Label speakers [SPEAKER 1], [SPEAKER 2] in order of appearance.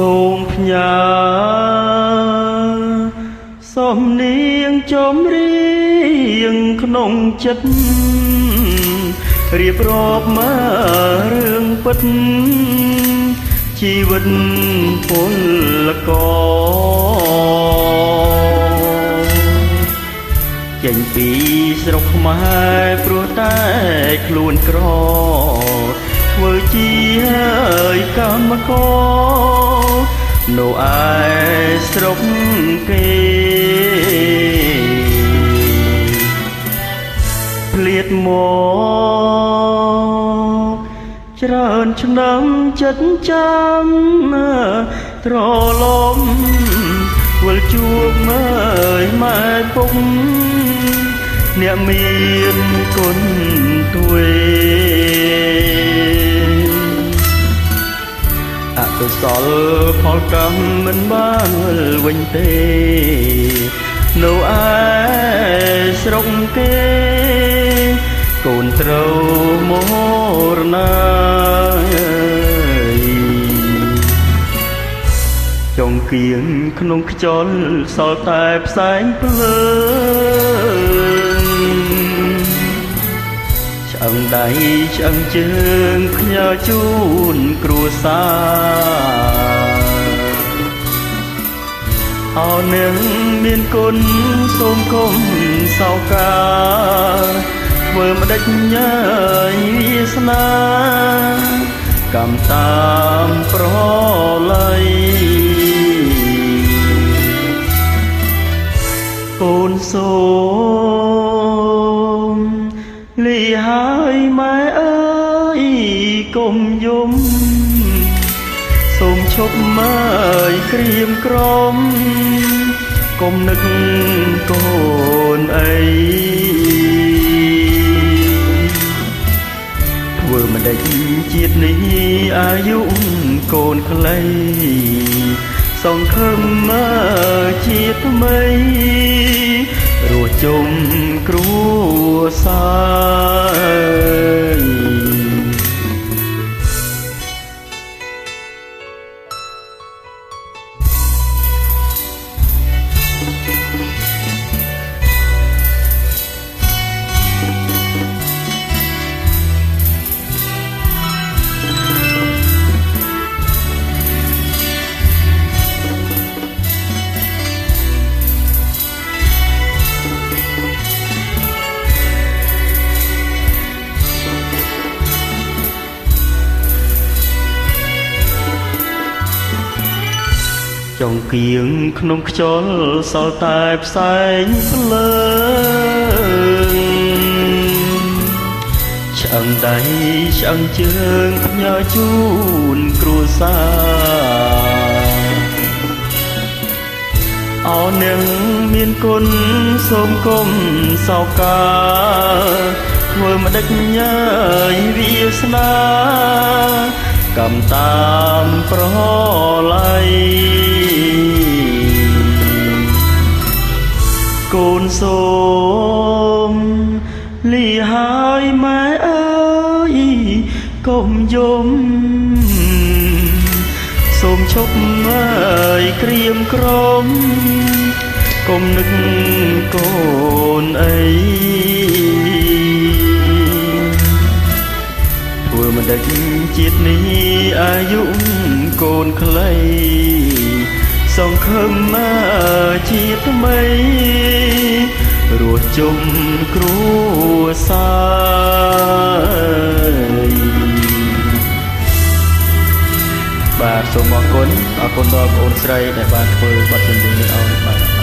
[SPEAKER 1] សូមផ្ញើសំនៀងចម្រៀងក្នុងចិត្តរៀបរាប់មករឿងពិតជីវិតពលករចេញពីស្រុកខ្មែរព្រោះតែខ្លួនក្រធ្វើជាកម្មករនៅឯស្រុកគេភ្លៀតមកច្រើនឆ្នាំចិត្តចាំត្រឡំវិលជួបមើលម៉ែពុកអ្នកមានគុណទួយអកុសលផលកម្មមិនបានវិលវិញទេនៅឯស្រុកគេកូនត្រូវមរណាចងគៀងក្នុងខ្យល់សល់តែផ្សែងភ្លើងឆ្អឹងដៃឆ្អឹងជើងផ្ញើជូនគ្រួសារអរនឹងមានគុណសូមគុំសោកាធ្វើម្ដេចញ៉ៃវាសនាកម្មតាមប្រឡ័យកូនសូមលីហើយម៉ែអើយកុំយំសូមឈប់មើលក្រៀមក្រំកុំនឹកកូនអីធ្វើម្ដេចជាតិនេះអាយុកូនខ្លីសង្ឃឹមមើលជាថ្មីរស់ជុំគ្រួសារចងគៀងក្នុងខ្យល់សល់តែផ្សែងភ្លើងឆ្អឹងដៃឆ្អឹងជើងផ្ញើជូនគ្រួសារអរនឹងមានគុណសូមគុំសោកាធ្វើម្ដេចញ៉ៃវាសនាកម្មតាមប្រឡ័យកូនសូមលីហើយម៉ែអើយកុំយំសូមឈប់មើលក្រៀមក្រំកុំនឹកកូនអីធ្វើម្ដេចជាតិនេះអាយុកូនខ្លីសង្ឃឹមមកជាថ្មីរស់ជុំគ្រួសារបាទសូមអរគុណដល់បងអូនស្រីដែលបានធ្វើបទចម្រៀងនេះឲ្យបាទ